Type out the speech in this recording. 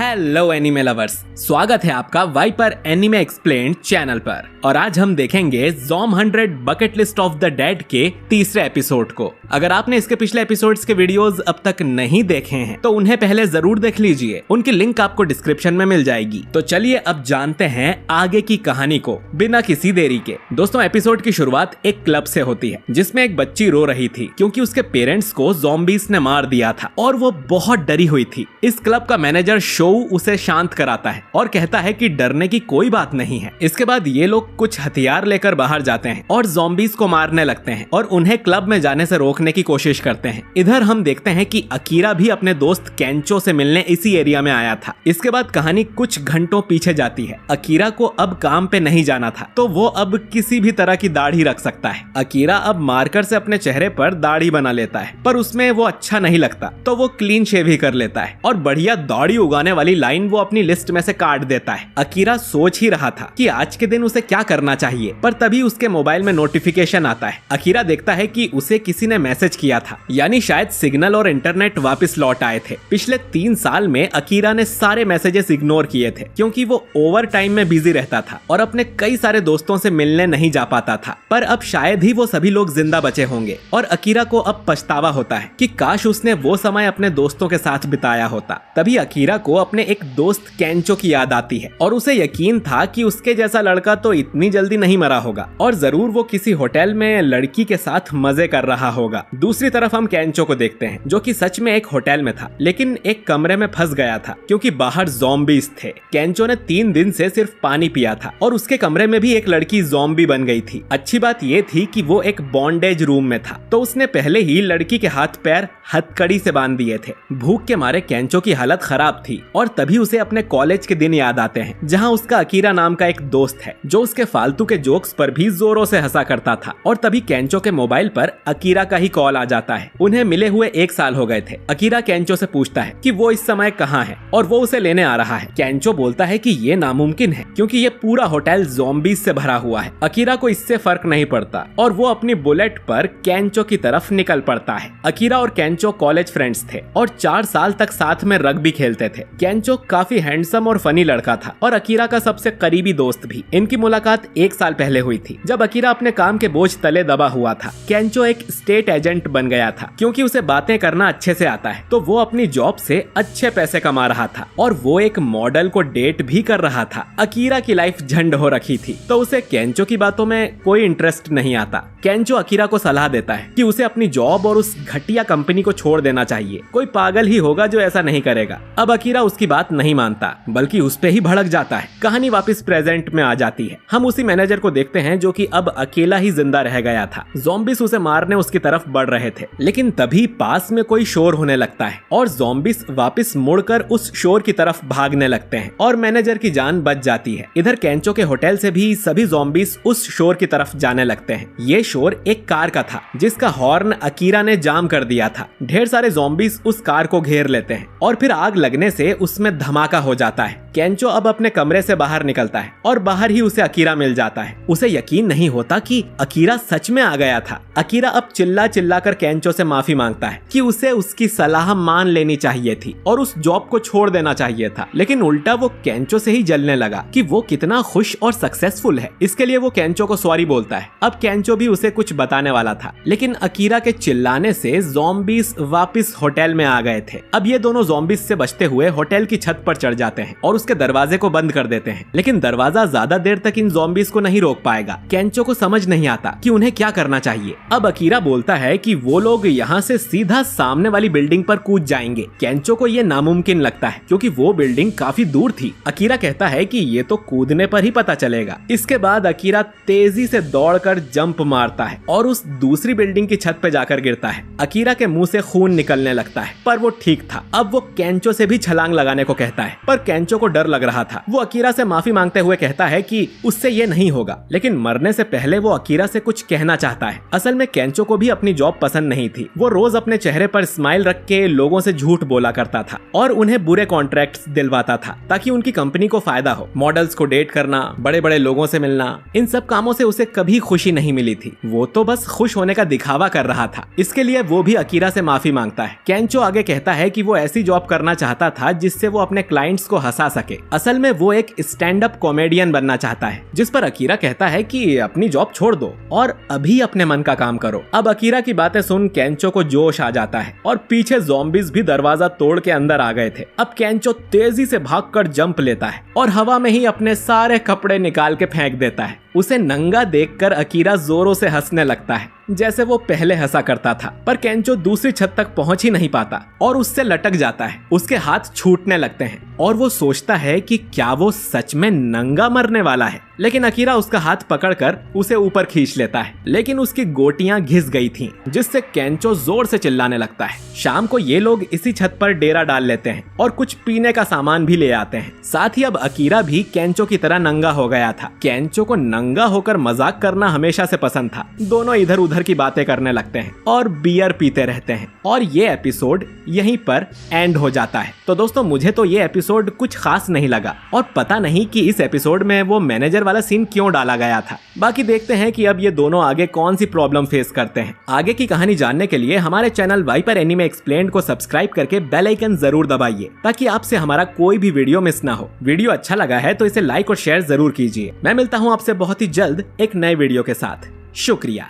Hello anime lovers, स्वागत है आपका वाइपर एनिमे एक्सप्लेन्ड चैनल पर। और आज हम देखेंगे ज़ॉम 100 bucket list of the dead के तीसरे एपिसोड को। अगर आपने इसके पिछले एपिसोड्स के वीडियोस अब तक नहीं देखे हैं तो उन्हें पहले जरूर देख लीजिए, उनकी लिंक आपको डिस्क्रिप्शन में मिल जाएगी। तो चलिए अब जानते हैं आगे की कहानी को बिना किसी देरी के। दोस्तों, एपिसोड की शुरुआत एक क्लब से होती है जिसमें एक बच्ची रो रही थी क्योंकि उसके पेरेंट्स को ज़ॉम्बीज़ ने मार दिया था और वो बहुत डरी हुई थी। इस क्लब का मैनेजर शो उसे शांत कराता है और कहता है कि डरने की कोई बात नहीं है। इसके बाद ये लोग कुछ हथियार लेकर बाहर जाते हैं और ज़ॉम्बीज़ को मारने लगते हैं और उन्हें क्लब में जाने से रोकने की कोशिश करते हैं। इधर हम देखते हैं कि अकीरा भी अपने दोस्त केंचो से मिलने इसी एरिया में आया था। इसके बाद कहानी कुछ घंटों पीछे जाती है। अकीरा को अब काम पे नहीं जाना था तो वो अब किसी भी तरह की दाढ़ी रख सकता है। अकीरा अब मार्कर से अपने चेहरे पर दाढ़ी बना लेता है, पर उसमें वो अच्छा नहीं लगता तो वो क्लीन शेव ही कर लेता है और बढ़िया दाढ़ी उगाने वाली लाइन वो अपनी लिस्ट में से काट देता है। अकीरा सोच ही रहा था कि आज के दिन उसे क्या करना चाहिए, पर तभी उसके मोबाइल में नोटिफिकेशन आता है। अकीरा देखता है कि उसे किसी ने मैसेज किया था, यानी शायद सिग्नल और इंटरनेट वापस लौट आए थे। पिछले 3 साल में अकीरा ने सारे मैसेजेस इग्नोर किए थे क्योंकि वो ओवर टाइम में बिजी रहता था और अपने कई सारे दोस्तों से मिलने नहीं जा पाता था। पर अब शायद ही वो सभी लोग जिंदा बचे होंगे और अकीरा को अब पछतावा होता है कि काश उसने वो समय अपने दोस्तों के साथ बिताया होता। तभी अकीरा को अपने एक दोस्त केंचो की याद आती है और उसे यकीन था कि उसके जैसा लड़का तो इतनी जल्दी नहीं मरा होगा और जरूर वो किसी होटल में लड़की के साथ मजे कर रहा होगा। दूसरी तरफ हम केंचो को देखते हैं जो कि सच में एक होटल में था लेकिन एक कमरे में फंस गया था क्योंकि बाहर ज़ॉम्बीज़ थे। केंचो ने 3 दिन से सिर्फ पानी पिया था और उसके कमरे में भी एक लड़की ज़ॉम्बी बन गई थी। अच्छी बात ये थी कि वो एक बॉन्डेज रूम में था तो उसने पहले ही लड़की के हाथ पैर हथकड़ी से बांध दिए थे। भूख के मारे केंचो की हालत खराब थी और तभी उसे अपने कॉलेज के दिन याद आते हैं जहां उसका अकीरा नाम का एक दोस्त है जो उसके फालतू के जोक्स पर भी जोरों से हंसा करता था। और तभी केंचो के मोबाइल पर अकीरा का ही कॉल आ जाता है। उन्हें मिले हुए 1 साल हो गए थे। अकीरा केंचो से पूछता है कि वो इस समय कहाँ है और वो उसे लेने आ रहा है। केंचो बोलता है कि ये नामुमकिन है क्योंकि ये पूरा होटल ज़ॉम्बीज़ से भरा हुआ है। अकीरा को इससे फर्क नहीं पड़ता और वो अपनी बुलेट पर केंचो की तरफ निकल पड़ता है। अकीरा और केंचो कॉलेज फ्रेंड्स थे और 4 साल तक साथ में रग्बी खेलते थे। केंचो काफी हैंडसम और फनी लड़का था और अकीरा का सबसे करीबी दोस्त भी। इनकी मुलाकात 1 साल पहले हुई थी जब अकीरा अपने काम के बोझ तले दबा हुआ था। केंचो एक स्टेट एजेंट बन गया था क्योंकि उसे बातें करना अच्छे से आता है तो वो अपनी जॉब से अच्छे पैसे कमा रहा था और वो एक मॉडल को डेट भी कर रहा था। अकीरा की लाइफ झंड हो रखी थी तो उसे केंचो की बातों में कोई इंटरेस्ट नहीं आता। केंचो अकीरा को सलाह देता है कि उसे अपनी जॉब और उस घटिया कंपनी को छोड़ देना चाहिए। कोई पागल ही होगा जो ऐसा नहीं करेगा। अब अकीरा उसकी बात नहीं मानता बल्कि उस पे ही भड़क जाता है। कहानी वापस प्रेजेंट में आ जाती है। हम उसी मैनेजर को देखते हैं जो कि अब अकेला ही जिंदा रह गया था। ज़ॉम्बीज़ उसे मारने उसकी तरफ बढ़ रहे थे लेकिन तभी पास में कोई शोर होने लगता है और ज़ॉम्बीज़ वापस मुड़कर उस शोर की तरफ भागने लगते हैं और मैनेजर की जान बच जाती है। इधर केंचो के होटल से भी सभी ज़ॉम्बीज़ उस शोर की तरफ जाने लगते हैं। ये शोर एक कार का था जिसका हॉर्न अकीरा ने जाम कर दिया था। ढेर सारे ज़ॉम्बीज़ उस कार को घेर लेते हैं और फिर आग लगने से उसमें धमाका हो जाता है। केंचो अब अपने कमरे से बाहर निकलता है और बाहर ही उसे अकीरा मिल जाता है। उसे यकीन नहीं होता कि अकीरा सच में आ गया था। अकीरा अब चिल्ला चिल्ला कर केंचो से माफी मांगता है कि उसे उसकी सलाह मान लेनी चाहिए थी और उस जॉब को छोड़ देना चाहिए था, लेकिन उल्टा वो केंचो से ही जलने लगा कि वो कितना खुश और सक्सेसफुल है। इसके लिए वो केंचो को सॉरी बोलता है। अब केंचो भी उसे कुछ बताने वाला था लेकिन अकीरा के चिल्लाने से ज़ॉम्बीज़ वापस होटल में आ गए थे। अब ये दोनों ज़ॉम्बीज़ से बचते हुए होटल की छत पर चढ़ जाते हैं और उसके दरवाजे को बंद कर देते हैं, लेकिन दरवाजा ज्यादा देर तक इन ज़ॉम्बीज़ को नहीं रोक पाएगा। केंचो को समझ नहीं आता कि उन्हें क्या करना चाहिए। अब अकीरा बोलता है कि वो लोग यहाँ से सीधा सामने वाली बिल्डिंग पर कूद जाएंगे। केंचो को ये नामुमकिन लगता है क्योंकि वो बिल्डिंग काफी दूर थी। अकीरा कहता है कि ये तो कूदने पर ही पता चलेगा। इसके बाद अकीरा तेजी से दौड़कर जंप मारता है और उस दूसरी बिल्डिंग की छत पे जाकर गिरता है। अकीरा के मुंह से खून निकलने लगता है पर वो ठीक था। अब वो केंचो से भी छलांग लगाने को कहता है पर केंचो को डर लग रहा था। वो अकीरा से माफी मांगते हुए कहता है कि उससे ये नहीं होगा, लेकिन मरने से पहले वो अकीरा से कुछ कहना चाहता है। असल में केंचो को भी अपनी जॉब पसंद नहीं थी। वो रोज अपने चेहरे पर स्माइल रख के लोगों से झूठ बोला करता था और उन्हें बुरे कॉन्ट्रैक्ट्स दिलवाता था ताकि उनकी कंपनी को फायदा हो। मॉडल्स को डेट करना, बड़े बड़े लोगों से मिलना, इन सब कामों से उसे कभी खुशी नहीं मिली थी। वो तो बस खुश होने का दिखावा कर रहा था। इसके लिए वो भी अकीरा से माफी मांगता है। केंचो आगे कहता है कि वो ऐसी जॉब करना चाहता था जिससे वो अपने क्लाइंट्स को हंसा सके। असल में वो एक स्टैंड अप कॉमेडियन बनना चाहता है, जिस पर अकीरा कहता है कि अपनी जॉब छोड़ दो और अभी अपने मन का काम करो। अब अकीरा की बातें सुन केंचो को जोश आ जाता है और पीछे ज़ॉम्बीज़ भी दरवाजा तोड़ के अंदर आ गए थे। अब केंचो तेजी से भागकर जंप लेता है और हवा में ही अपने सारे कपड़े निकाल के फेंक देता है। उसे नंगा देखकर अकीरा जोरों से हंसने लगता है, जैसे वो पहले हंसा करता था। पर केंचो दूसरी छत तक पहुंच ही नहीं पाता और उससे लटक जाता है। उसके हाथ छूटने लगते हैं और वो सोचता है कि क्या वो सच में नंगा मरने वाला है। लेकिन अकीरा उसका हाथ पकड़कर उसे ऊपर खींच लेता है, लेकिन उसकी गोटियां घिस गई थीं, जिससे केंचो जोर से चिल्लाने लगता है। शाम को ये लोग इसी छत पर डेरा डाल लेते हैं और कुछ पीने का सामान भी ले आते हैं। साथ ही अब अकीरा भी केंचो की तरह नंगा हो गया था। केंचो को नंगा होकर मजाक करना हमेशा से पसंद था। दोनों इधर उधर की बातें करने लगते हैं और बियर पीते रहते हैं और ये एपिसोड यहीं पर एंड हो जाता है। तो दोस्तों, मुझे तो ये एपिसोड कुछ खास नहीं लगा और पता नहीं कि इस एपिसोड में वो मैनेजर वाला सीन क्यों डाला गया था। बाकी देखते हैं कि अब ये दोनों आगे कौन सी प्रॉब्लम फेस करते हैं। आगे की कहानी जानने के लिए हमारे चैनल वाइपर एनीमे एक्सप्लेन्ड को सब्सक्राइब करके बेल आइकन जरूर दबाइए ताकि आपसे हमारा कोई भी वीडियो मिस ना हो। वीडियो अच्छा लगा है तो इसे लाइक और शेयर जरूर कीजिए। मैं मिलता हूँ आपसे बहुत ही जल्द एक नए वीडियो के साथ। शुक्रिया।